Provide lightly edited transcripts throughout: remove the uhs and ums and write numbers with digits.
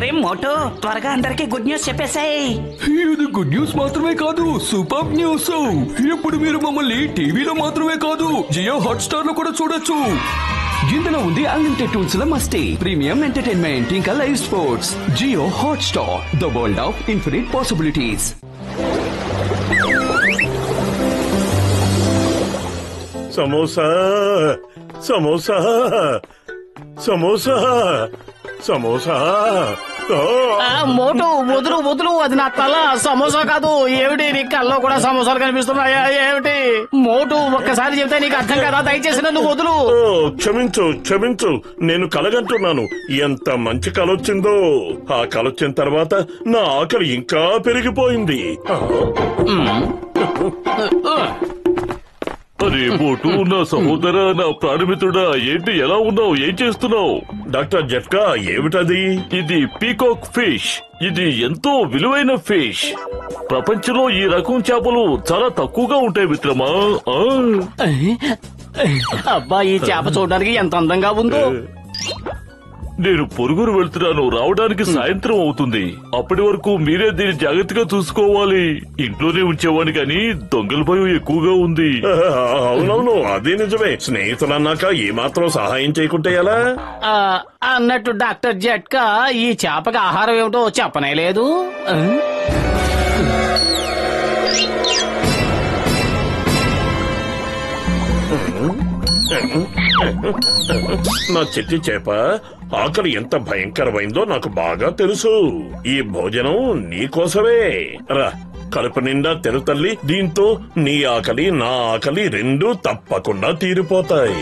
అరే మోటో, త్వరగా అందరికి గుడ్ న్యూస్ చెప్పేసాయి. ఇది గుడ్ న్యూస్ మాత్రమే కాదు, సూపర్ న్యూస్. ఇప్పుడు మీరు మమ్మల్ని టీవీలో మాత్రమే కాదు, జియో హాట్స్టార్ లో కూడా చూడొచ్చు. ఇందులో ఉంది అన్లిమిటెడ్ టూల్స్ ల మస్తీ, ప్రీమియం ఎంటర్టైన్మెంట్, ఇంకా live sports. Jio Hotstar, the world of infinite possibilities. Samosa samosa samosa samosa. Motu వదులు వదులు, అది నా తల. సమోసా కాదు. ఏమిటి నీ కల్లో కూడా సమోసాలు కనిపిస్తున్నాయా ఏమిటి? మోటు ఒక్కసారి చెప్తే నీకు అర్థం కదా, దయచేసి నన్ను వదులు. క్షమించు క్షమించు, నేను కలగంటున్నాను. ఎంత మంచి కలొచ్చిందో. ఆ కలొచ్చిన తర్వాత నా ఆకలి ఇంకా పెరిగిపోయింది. అరే మోటు, నా సహోదర, నా ప్రాణమిత్రుడా, ఏంటి ఎలా ఉన్నావు? ఏం చేస్తున్నావు? డాక్టర్ జట్కా, ఏమిటది? ఇది పీకాక్ ఫిష్. ఇది ఎంతో విలువైన ఫిష్. ప్రపంచంలో ఈ రకం చేపలు చాలా తక్కువగా ఉంటాయి మిత్రమా. అబ్బా, ఈ చేప చూడడానికి ఎంత అందంగా ఉందో. నేను పొరుగురు వెళ్తున్నాను, రావడానికి సాయంత్రం అవుతుంది. అప్పటి వరకు మీరే దీన్ని జాగ్రత్తగా చూసుకోవాలి. ఇంట్లోనే ఉంచేవాడిని కానీ దొంగల భయం ఎక్కువగా ఉంది. అవునవును, అది నిజమే. స్నేహితులన్నాక ఏమాత్రం సహాయం చేయకుంటే ఎలా? అన్నట్టు డాక్టర్ జట్కా, ఈ చేపకి ఆహారం ఏమిటో చెప్పనే లేదు. నా చెట్టి చేప, ఆకలి ఎంత భయంకరమైందో నాకు బాగా తెలుసు. ఈ భోజనం నీకోసమే. రా, కడుపు నిండా తిను తల్లి. దీంతో నీ ఆకలి నా ఆకలి రెండూ తప్పకుండా తీరిపోతాయి.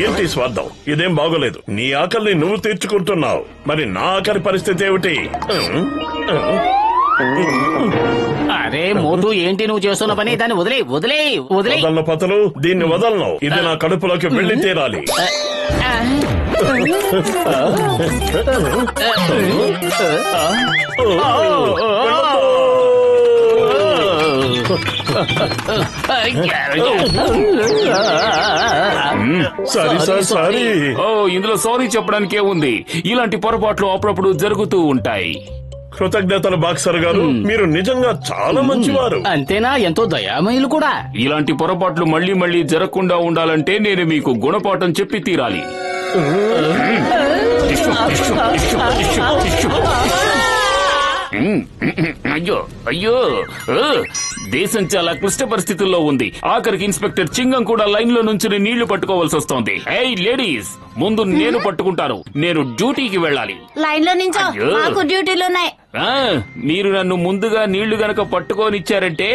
ఏంటి స్వార్థం? ఇదేం బాగోలేదు. నీ ఆకలిని నువ్వు తీర్చుకుంటున్నావు, మరి నా ఆకలి పరిస్థితి ఏమిటి? అరే మోటు, ఏంటి నువ్వు చేస్తున్న పని? దాన్ని వదిలే వదిలే వదిలే. వదలను పతలు, దీన్ని వదలను. ఇది నా కడుపులోకి వెళ్లి తీరాలి. సారీ. ఇందులో సారీ చెప్పడానికే ఉంది. ఇలాంటి పొరపాట్లు అప్పుడప్పుడు జరుగుతూ ఉంటాయి. కృతజ్ఞతలు బాక్సర్ గారు, మీరు నిజంగా చాలా మంచివారు. అంతేనా? ఎంతో దయామయులు కూడా. ఇలాంటి పొరపాట్లు మళ్లీ మళ్లీ జరగకుండా ఉండాలంటే నేను మీకు గుణపాఠం చెప్పి తీరాలి. అయ్యో అయ్యో, దేశం చాలా క్లిష్ట పరిస్థితుల్లో ఉంది. ఆఖరికి ఇన్స్పెక్టర్ చింగం కూడా లైన్ లో నుంచి నీళ్లు పట్టుకోవాల్సి వస్తోంది. ఏయ్ లేడీస్, ముందు నేను పట్టుకుంటాను. నేను డ్యూటీకి వెళ్ళాలి. లైన్ లో నించో, మాకు డ్యూటీలున్నాయి. మీరు నన్ను ముందుగా నీళ్లు గనక పట్టుకోనిచ్చారంటే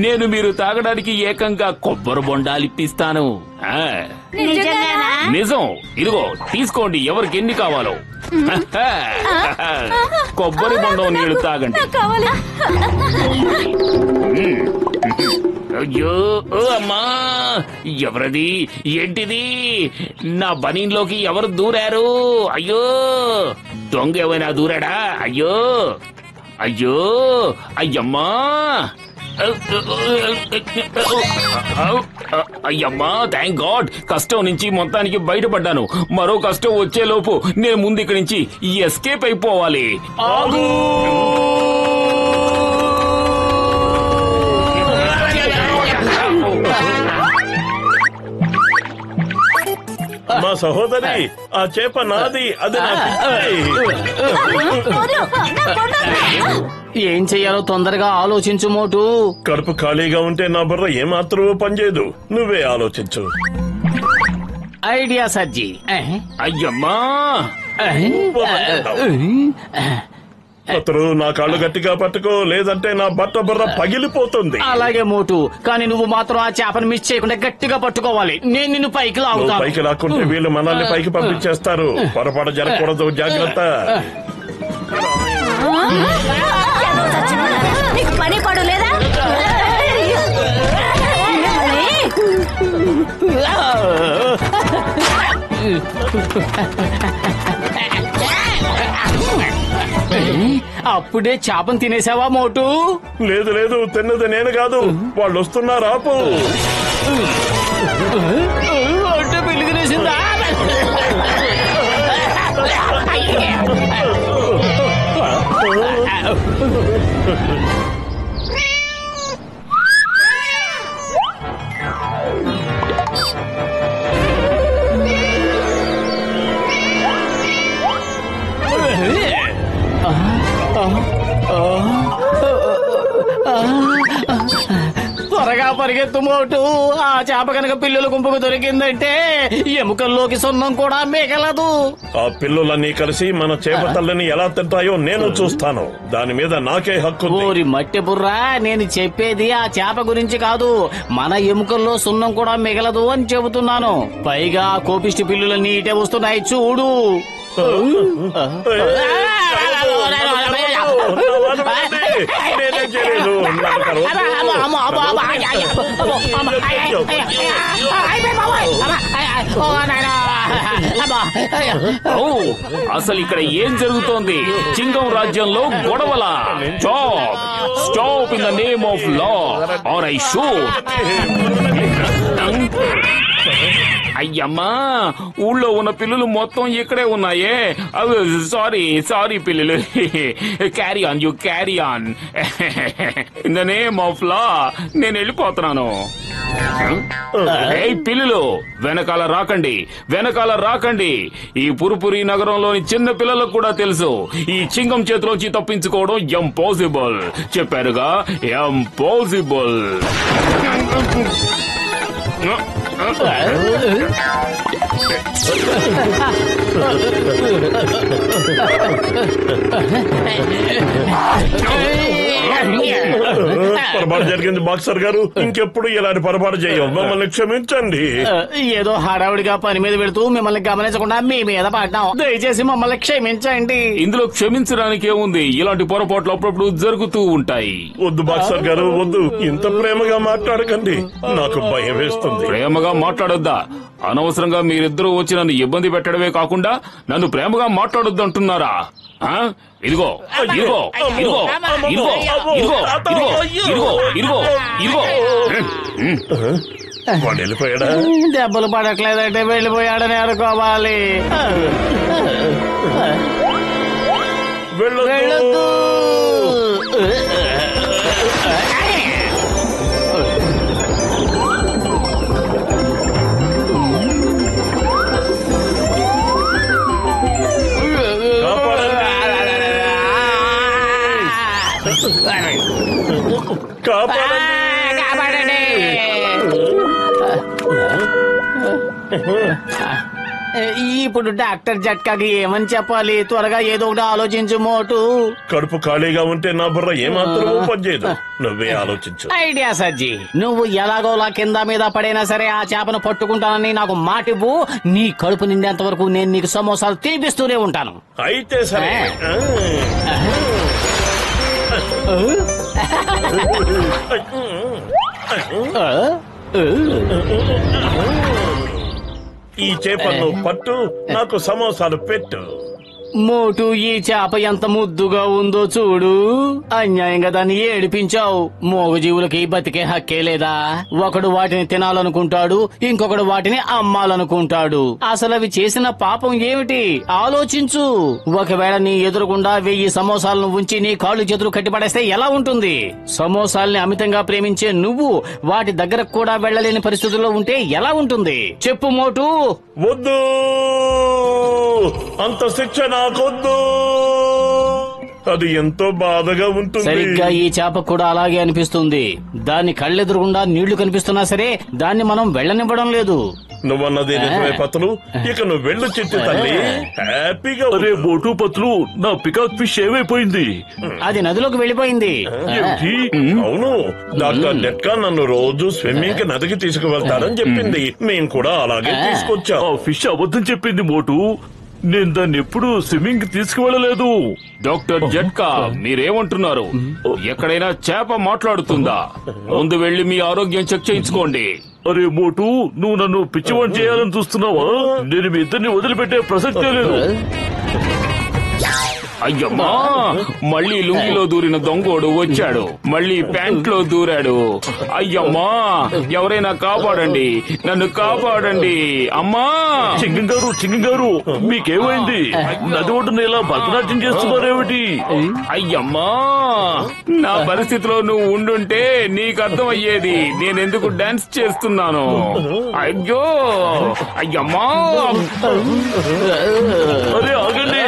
నేను మీరు తాగడానికి ఏకంగా కొబ్బరి బొండాలిప్పిస్తాను. నిజం. ఇదిగో తీసుకోండి, ఎవరికి ఎన్ని కావాలో. కొబ్బరి బొండం నీళ్లు తాగండి. అయ్యో అమ్మా, ఎవరది? ఏంటిది? నా బనీన్లోకి ఎవరు దూరారు? అయ్యో, దొంగ ఏమైనా దూరాడా? అయ్యో అయ్యో, అయ్యమ్మా, అయ్యమ్మా, థ్యాంక్ గాడ్, కష్టం నుంచి మొత్తానికి బయటపడ్డాను. మరో కష్టం వచ్చేలోపు నేను ముందు ఇక్కడి నుంచి ఎస్కేప్ అయిపోవాలి. ఆగు! మా సహోదరి, ఆ చేప నాది. అది ఏం చెయ్యాలో తొందరగా ఆలోచించు మోటు. కడుపు ఖాళీగా ఉంటే నా బుర్ర ఏమాత్రం పనిచేయదు. నువ్వే ఆలోచించు. ఐడియా సజ్జి. అయ్యమ్మా, అతను నా కాళ్ళు గట్టిగా పట్టుకో, లేదంటే నా బట్ట బుర్ర పగిలిపోతుంది. అలాగే మోటు, కానీ నువ్వు మాత్రం ఆ చేపను మిస్ చేయకుండా గట్టిగా పట్టుకోవాలి. నేను నిన్ను పైకి లాగుతాను. పైకి లాక్కుంటే వీళ్ళు మనల్ని పైకి పంపించేస్తారు. పొరపాటు జరగకూడదు, జాగ్రత్త. పని పడలేదా? అప్పుడే చేపను తినేసావా మోటు? లేదు లేదు, తిన్నది నేను కాదు, వాళ్ళు వస్తున్నారు. ఆపు. అంటే పెళ్లి తినేసిందా? త్వరగా పరిగెత్తు మోటు. ఆ చేప కనుక పిల్లల గుంపుకు దొరికిందంటే ఎముకల్లోకి సున్నం కూడా మిగలదు. ఆ పిల్లులన్నీ కలిసి మన చేప తల్లిని ఎలా తింటాయో నేను చూస్తాను. దాని మీద నాకే హక్కు. ఓరి మట్టి బుర్రా, నేను చెప్పేది ఆ చేప గురించి కాదు, మన ఎముకల్లో సున్నం కూడా మిగలదు అని చెబుతున్నాను. పైగా ఆ కోపిష్టి పిల్లులన్నీ ఇటే వస్తున్నాయి చూడు. నేనే చేయలేదు. అసలు ఇక్కడ ఏం జరుగుతోంది? చింగం రాజ్యంలో గొడవల. Stop in the name of law or I shoot. అయ్యమ్మా, ఊళ్ళో ఉన్న పిల్లులు మొత్తం ఇక్కడే ఉన్నాయే. సారీ పిల్లులు. Carry on, you carry on. In the name of law నేను వెళ్ళిపోతున్నాను. పిల్లులు వెనకాల రాకండి. ఈ పురుపురి నగరంలోని చిన్న పిల్లలకు కూడా తెలుసు, ఈ చింగం చేతిలోంచి తప్పించుకోవడం ఇంపాసిబుల్. చెప్పారుగా, ఇంపాసిబుల్. పొరపాటు జరిగింది బాక్సర్ గారు. ఇంకెప్పుడు ఇలాంటి పొరపాటు చేయం. మమ్మల్ని క్షమించండి. ఏదో హడావుడిగా పని మీద పెడుతూ మిమ్మల్ని గమనించకుండా మీ మీద పడ్డాం. దయచేసి మమ్మల్ని క్షమించండి. ఇందులో క్షమించడానికి ఏముంది? ఇలాంటి పొరపాట్లు అప్పుడప్పుడు జరుగుతూ ఉంటాయి. వద్దు బాక్సర్ గారు, వద్దు. ఇంత ప్రేమగా మాట్లాడకండి, నాకు భయం వేస్తుంది. ప్రేమగా మాట్లాడొద్దా? అనవసరంగా మీరిద్దరూ వచ్చి నన్ను ఇబ్బంది పెట్టడమే కాకుండా నన్ను ప్రేమగా మాట్లాడొద్దు అంటున్నారా? ఇదిగో ఇదిగో ఇదిగో ఇదిగో ఇదిగో ఇదిగో ఇదిగో ఇదిగో. వాడు వెళ్ళిపోయాడా? దెబ్బలు పడట్లేదంటే వెళ్ళిపోయాడని అనుకోవాలి. వెళ్ళొద్దు. కాపాడండి. ఇప్పుడు డాక్టర్ జట్కాకి ఏమని చెప్పాలి? త్వరగా ఏదో ఒకటి ఆలోచించు మోటు. కడుపు ఖాళీగా ఉంటే నా బుర్ర ఏమాత్రం పనిచేయదు. నువ్వే ఆలోచించు. ఐడియా సజ్జి. నువ్వు ఎలాగోలా కింద మీద పడైనా సరే ఆ చేపను పట్టుకుంటానని నాకు మాటివ్వు. నీ కడుపు నిండేంత వరకు నేను నీకు సమోసాలు తినిపిస్తూనే ఉంటాను. అయితే సరే. ఈ చేపను పట్టు, నాకు సమోసాలు పెట్టు. మోటు, ఈ చేప ఎంత ముద్దుగా ఉందో చూడు. అన్యాయంగా దాన్ని ఏడిపించావు. మూగజీవులకి బతికే హక్కే లేదా? ఒకడు వాటిని తినాలనుకుంటాడు, ఇంకొకడు వాటిని అమ్మాలనుకుంటాడు. అసలు అవి చేసిన పాపం ఏమిటి ఆలోచించు. ఒకవేళ నీ ఎదురుగుండా 1000 సమోసాలను ఉంచి నీ కాళ్ళు చేతులు కట్టిపడేస్తే ఎలా ఉంటుంది? సమోసాల్ని అమితంగా ప్రేమించే నువ్వు వాటి దగ్గరకు కూడా వెళ్లలేని పరిస్థితుల్లో ఉంటే ఎలా ఉంటుంది చెప్పు మోటు. వద్దు, అంత శిక్ష నాకొద్దు. అది ఎంతో బాధగా ఉంటుంది. సరిగ్గా ఈ చేప కూడా అలాగే అనిపిస్తుంది. దాని కళ్ళెదురుగుండా నీళ్లు కనిపిస్తున్నా సరే దాన్ని మనం వెళ్ళనివ్వడం లేదు. నువ్వన్నది నిజమే పతులు. ఇక నువ్వు వెళ్ళు చిట్టి తల్లి, హ్యాపీగా. అరే బోటు పతులు, నా పికాక్ ఫిష్ ఏమైపోయింది? అది నదిలోకి వెళ్ళిపోయింది. అవును, డాక్టర్ జట్కా నన్ను రోజు స్విమ్మింగ్ కి నదికి తీసుకువెళ్తారని చెప్పింది. మేము కూడా అలాగే తీసుకొచ్చాం. ఆ ఫిష్ అబద్ధం చెప్పింది మోటు. నేను దాన్ని ఎప్పుడు స్విమ్మింగ్ కి తీసుకువెళ్ళలేదు. డాక్టర్ జట్కా, మీరేమంటున్నారు? ఎక్కడైనా చేప మాట్లాడుతుందా? ముందు వెళ్లి మీ ఆరోగ్యం చెక్ చేయించుకోండి. అరే మోటు, నువ్వు నన్ను పిచ్చివాణ్ణి చేయాలని చూస్తున్నావా? నేను మీ ఇద్దరిని వదిలిపెట్టే ప్రసక్తే లేదు. అయ్యమ్మా మళ్ళీ లుంగిలో దూరిన దొంగోడు వచ్చాడు, మళ్ళీ ప్యాంట్ లో దూరాడు. అయ్యమ్మా ఎవరైనా కాపాడండి, నన్ను కాపాడండి అమ్మా. చింగం గారు మీకేమైంది? నది ఒడ్డున ఇలా భరతనాట్యం చేస్తున్నారేమిటి? అయ్యమ్మా నా పరిస్థితిలో నువ్వు ఉండుంటే నీకు అర్థమయ్యేది నేనెందుకు డాన్స్ చేస్తున్నాను. అయ్యో అయ్యమ్మా. అరే ఆగండి,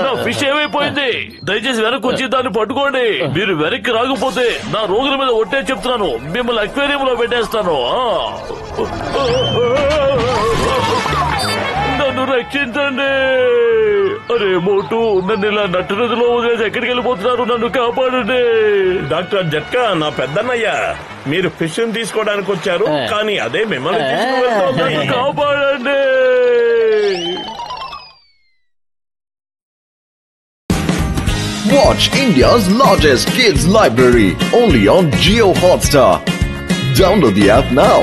నా ఫిష్ ఏమైపోయింది? దయచేసి వెనక్కి వచ్చి దాన్ని పట్టుకోండి. మీరు వెనక్కి రాకపోతే నా రోగుల మీద ఒట్టే చెప్తున్నాను, మిమ్మల్ని అక్వేరియం లో పెట్టేస్తాను. నన్ను రక్షించండి. అరే మోటు, నన్ను ఇలా నట్టు నదిలో వదిలేసి ఎక్కడికి వెళ్ళిపోతున్నారు? నన్ను కాపాడండి. డాక్టర్ జట్కా, నా పెద్దన్నయ్య. మీరు ఫిష్ తీసుకోవడానికి వచ్చారు, కానీ అదే మిమ్మల్ని తీసుకువెళ్తోంది. కాపాడండి. Watch India's largest kids library only on Jio Hotstar. Download the app now.